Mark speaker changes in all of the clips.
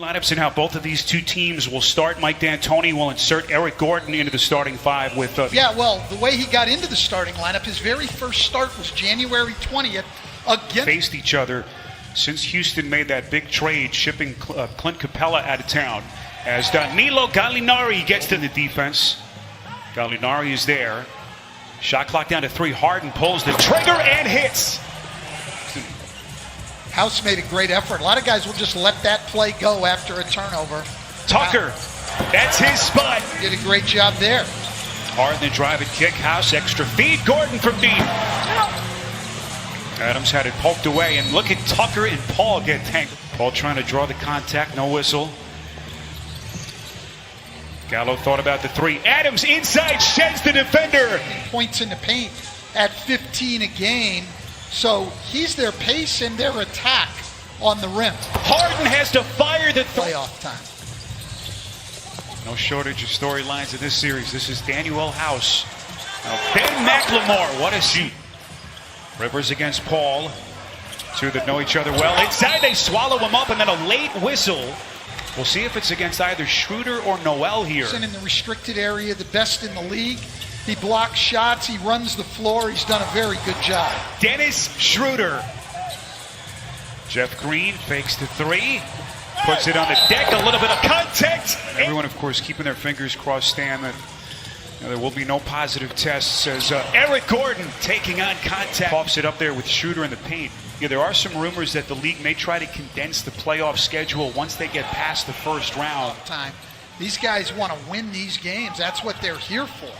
Speaker 1: Lineups and how both of these two teams will start. Mike D'Antoni will insert Eric Gordon into the starting five with...
Speaker 2: well, the way he got into the starting lineup, his very first start was January 20th against...
Speaker 1: Faced each other since Houston made that big trade, shipping Clint Capella out of town. As Danilo Gallinari gets to the defense. Gallinari is there. Shot clock down to 3. Harden pulls the trigger and hits.
Speaker 2: House made a great effort. A lot of guys will just let that play go after a turnover.
Speaker 1: Tucker, that's his spot.
Speaker 2: Did a great job there.
Speaker 1: Harden the drive and kick. House extra feed. Gordon from deep. Adams had it poked away, and look at Tucker and Paul get tanked. Paul trying to draw the contact, no whistle. Gallo thought about the 3. Adams inside, sheds the defender.
Speaker 2: Points in the paint at 15 a game. So he's their pace and their attack on the rim.
Speaker 1: Harden has to fire the
Speaker 2: playoff time.
Speaker 1: No shortage of storylines in this series. This is Daniel House. Now Ben McLemore, what a shoot. Rivers against Paul. Two that know each other well. Inside they swallow him up, and then a late whistle. We'll see if it's against either Schroeder or Noel here.
Speaker 2: In the restricted area, the best in the league. He blocks shots, he runs the floor, he's done a very good job.
Speaker 1: Dennis Schroeder. Jeff Green fakes the 3, puts it on the deck, a little bit of contact. Everyone, of course, keeping their fingers crossed, Stan, that there will be no positive tests as Eric Gordon taking on contact. Pops it up there with Schroeder in the paint. Yeah, there are some rumors that the league may try to condense the playoff schedule once they get past the first round.
Speaker 2: These guys want to win these games. That's what they're here for.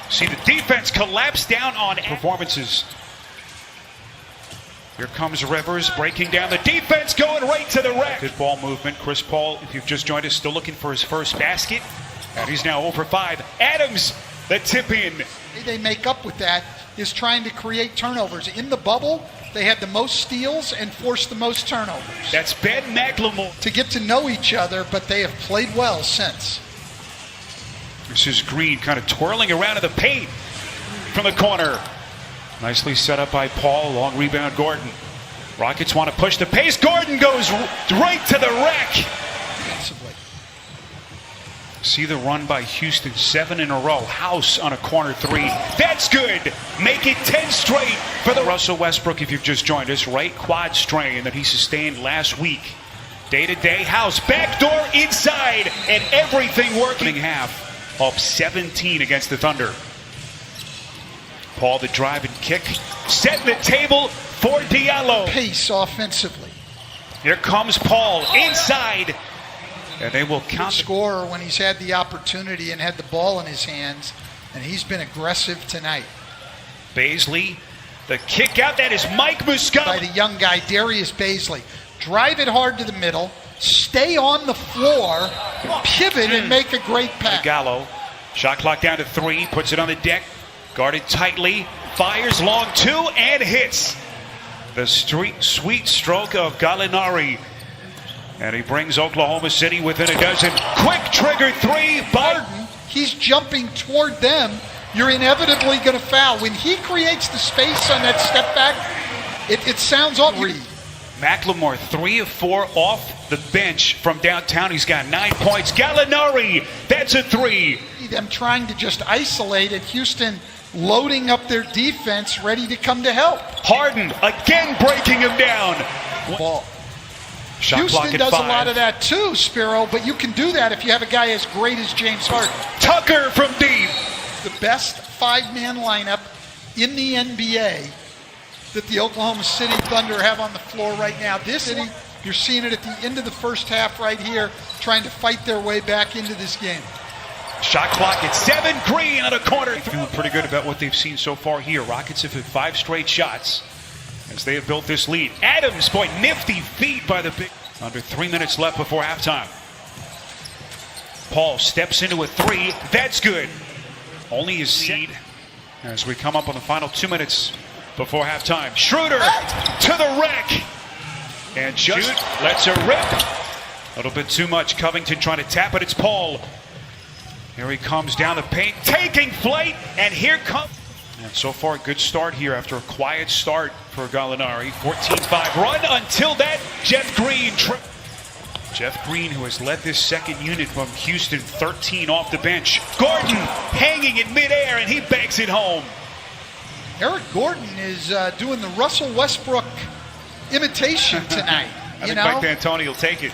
Speaker 1: See the defense collapse down on performances. Here comes Rivers breaking down the defense, going right to the rack. Good ball movement. Chris Paul, if you've just joined us, still looking for his first basket. And he's now over 5. Adams, the tip in.
Speaker 2: They make up with that is trying to create turnovers. In the bubble, they had the most steals and forced the most turnovers.
Speaker 1: That's Ben McLemore.
Speaker 2: To get to know each other, but they have played well since.
Speaker 1: This is Green kind of twirling around in the paint from the corner. Nicely set up by Paul. Long rebound, Gordon. Rockets want to push the pace. Gordon goes right to the rack.
Speaker 2: Defensively.
Speaker 1: See the run by Houston, 7 in a row. House on a corner 3. That's good. Make it 10 straight for the Russell Westbrook. If you've just joined us, right quad strain that he sustained last week. Day-to-day, House backdoor inside, and everything working. Half. Up 17 against the Thunder. Paul the drive and kick. Setting the table for Diallo.
Speaker 2: Pace offensively.
Speaker 1: Here comes Paul inside. And they will count.
Speaker 2: Scorer when he's had the opportunity and had the ball in his hands. And he's been aggressive tonight.
Speaker 1: Baisley, the kick out. That is Mike Muscala.
Speaker 2: By the young guy, Darius Baisley. Drive it hard to the middle. Stay on the floor, pivot, and make a great pass.
Speaker 1: Gallo, shot clock down to 3, puts it on the deck, guarded tightly, fires long 2, and hits. The sweet stroke of Gallinari. And he brings Oklahoma City within a dozen. Quick trigger 3, Barton.
Speaker 2: He's jumping toward them. You're inevitably going to foul. When he creates the space on that step back, it sounds awful.
Speaker 1: McLemore, 3 of 4 off the bench from downtown. He's got 9 points. Gallinari, that's a 3.
Speaker 2: Them trying to just isolate, and Houston loading up their defense, ready to come to help.
Speaker 1: Harden again breaking him down.
Speaker 2: Ball.
Speaker 1: Shot
Speaker 2: Houston does
Speaker 1: 5.
Speaker 2: a lot of that too, Spiro, but you can do that if you have a guy as great as James Harden.
Speaker 1: Tucker from deep.
Speaker 2: The best 5-man lineup in the NBA that the Oklahoma City Thunder have on the floor right now. You're seeing it at the end of the first half right here, trying to fight their way back into this game.
Speaker 1: Shot clock at 7, Green on a corner. Feeling pretty good about what they've seen so far here. Rockets have hit 5 straight shots as they have built this lead. Adams, boy, nifty feet by the big. Under 3 minutes left before halftime. Paul steps into a 3. That's good. Only his seed as we come up on the final 2 minutes before halftime. Schroeder to the rack. And just lets her rip. A little bit too much. Covington trying to tap it. It's Paul. Here he comes down the paint, taking flight. And here comes. And so far, a good start here after a quiet start for Gallinari. 14-5 run until that Jeff Green trip. Jeff Green, who has led this second unit from Houston, 13 off the bench. Gordon hanging in midair, and he banks it home.
Speaker 2: Eric Gordon is doing the Russell Westbrook imitation tonight.
Speaker 1: I think Mike D'Antoni will take it.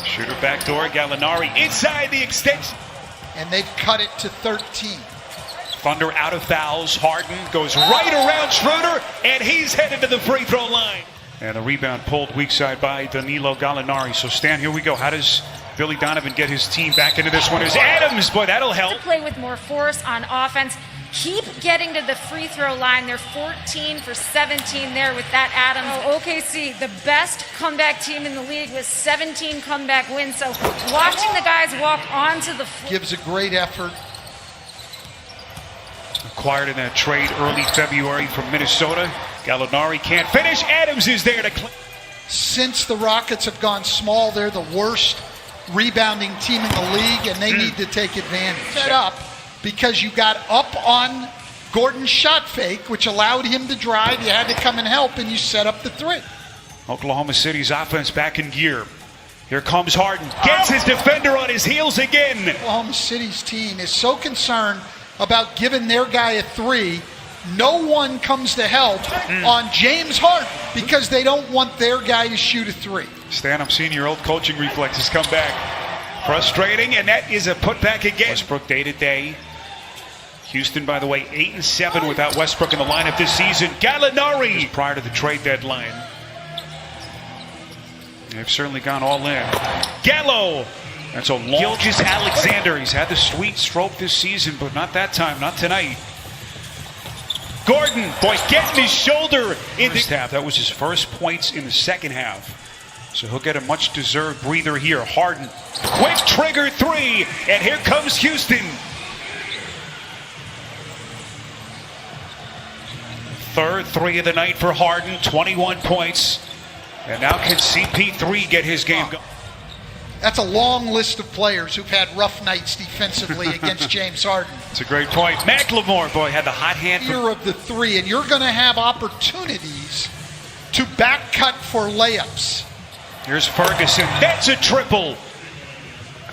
Speaker 1: Shooter backdoor, Gallinari inside the extension.
Speaker 2: And they've cut it to 13.
Speaker 1: Thunder out of fouls. Harden goes right around Schroeder, and he's headed to the free throw line. And the rebound pulled weak side by Danilo Gallinari. So, Stan, here we go. How does Billy Donovan get his team back into this one? There's Adams. Boy, that'll help.
Speaker 3: Play with more force on offense. Keep getting to the free throw line. They're 14 for 17 there with that Adams. OKC, the best comeback team in the league with 17 comeback wins. So watching the guys walk onto the floor.
Speaker 2: Gives a great effort.
Speaker 1: Acquired in that trade early February from Minnesota. Gallinari can't finish. Adams is there to clean.
Speaker 2: Since the Rockets have gone small, they're the worst rebounding team in the league, and they need to take advantage. Set up because you got up on Gordon's shot fake, which allowed him to drive. You had to come and help, and you set up the three.
Speaker 1: Oklahoma City's offense back in gear. Here comes Harden. Gets his defender on his heels again.
Speaker 2: Oklahoma City's team is so concerned about giving their guy a three. No one comes to help on James Harden because they don't want their guy to shoot a three.
Speaker 1: Stan, I'm seeing your old coaching reflexes come back. Frustrating, and that is a putback again. Westbrook day to day. Houston, by the way, 8-7 without Westbrook in the lineup this season. Gallinari prior to the trade deadline. They've certainly gone all in. Gallo. That's a long. Gilgeous-Alexander. He's had the sweet stroke this season, but not that time, not tonight. Gordon, boy, getting his shoulder in the half. That was his first points in the second half. So he'll get a much-deserved breather here. Harden, quick trigger three, and here comes Houston. Third three of the night for Harden, 21 points. And now can CP3 get his game going?
Speaker 2: That's a long list of players who've had rough nights defensively against James Harden.
Speaker 1: It's a great point. McLemore, boy, had the hot hand.
Speaker 2: Year of the three, and you're going to have opportunities to back cut for layups.
Speaker 1: Here's Ferguson. That's a triple.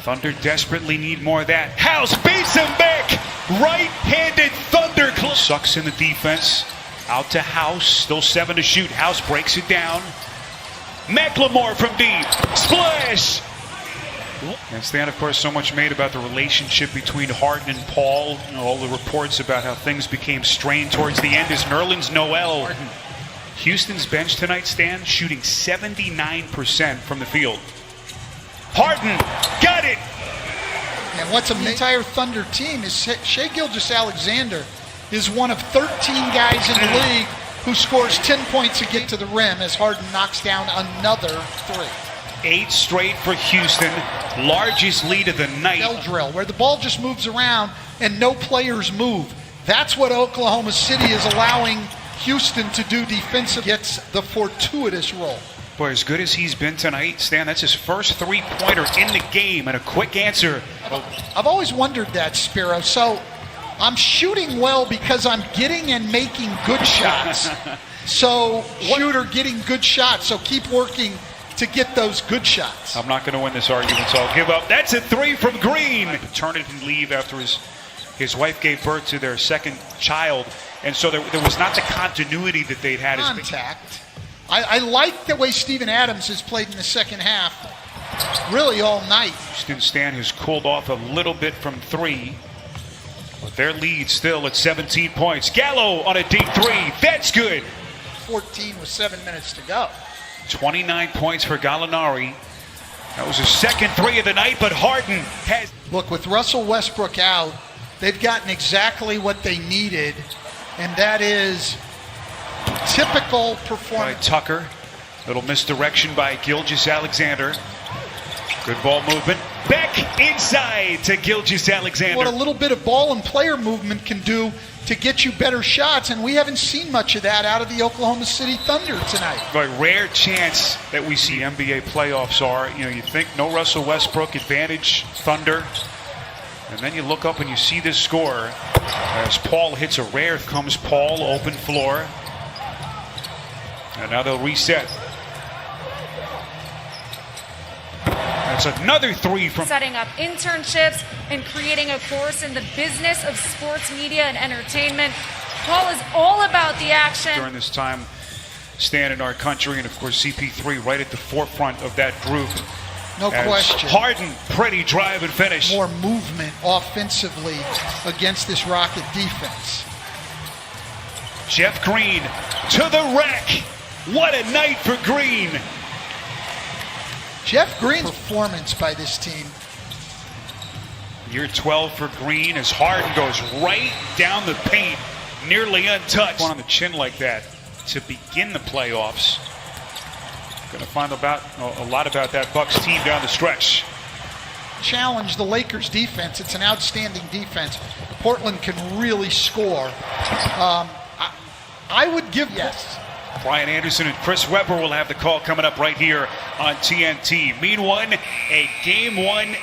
Speaker 1: Thunder desperately need more of that. House beats him back. Right-handed Thunder. Sucks in the defense. Out to House. Still 7 to shoot. House breaks it down. McLemore from deep. Splash. And Stan, of course, so much made about the relationship between Harden and Paul. You know, all the reports about how things became strained towards the end as Nerlens Noel. Houston's bench tonight, Stan, shooting 79% from the field. Harden got it.
Speaker 2: And what's the entire Thunder team is Shai Gilgeous-Alexander is one of 13 guys in the league who scores 10 points to get to the rim as Harden knocks down another three.
Speaker 1: 8 straight for Houston, largest lead of the night.
Speaker 2: Drill, where the ball just moves around and no players move. That's what Oklahoma City is allowing Houston to do defensively. Gets the fortuitous role.
Speaker 1: Boy, as good as he's been tonight, Stan, that's his first three-pointer in the game, and a quick answer.
Speaker 2: I've always wondered that, Spiro. So I'm shooting well because I'm getting and making good shots. So shooter getting good shots, so keep working to get those good shots.
Speaker 1: I'm not going to win this argument, so I'll give up. That's a three from Green. Paternity leave after his wife gave birth to their second child, and so there was not the continuity that they'd had.
Speaker 2: Contact. I like the way Steven Adams has played in the second half, really all night.
Speaker 1: Houston Stan has cooled off a little bit from three, but their lead still at 17 points. Gallo on a deep three. That's good.
Speaker 2: 14 with 7 minutes to go.
Speaker 1: 29 points for Gallinari. That was his second three of the night, but Harden has...
Speaker 2: Look, with Russell Westbrook out, they've gotten exactly what they needed, and that is typical performance.
Speaker 1: By Tucker. Little misdirection by Gilgeous-Alexander. Good ball movement. Back inside to Gilgeous-Alexander.
Speaker 2: What a little bit of ball and player movement can do to get you better shots, and we haven't seen much of that out of the Oklahoma City Thunder tonight.
Speaker 1: A rare chance that we see NBA playoffs are, you think no Russell Westbrook, advantage Thunder, and then you look up and you see this score as Paul hits a rare. Comes Paul, open floor, and now they'll reset. That's another three from
Speaker 3: setting up internships and creating a course in the business of sports media and entertainment. Paul is all about the action.
Speaker 1: during this time stand in our country, and of course CP3 right at the forefront of that group.
Speaker 2: No
Speaker 1: As
Speaker 2: question.
Speaker 1: Harden, pretty drive and finish.
Speaker 2: More movement offensively against this Rocket defense.
Speaker 1: Jeff Green to the rack. What a night for Green.
Speaker 2: Jeff Green's performance by this team.
Speaker 1: Year 12 for Green as Harden goes right down the paint, nearly untouched. On the chin like that to begin the playoffs. Going to find about a lot about that Bucks team down the stretch.
Speaker 2: Challenge the Lakers defense. It's an outstanding defense. Portland can really score. I would give yes.
Speaker 1: Brian Anderson and Chris Webber will have the call coming up right here on TNT. Meanwhile, a game one.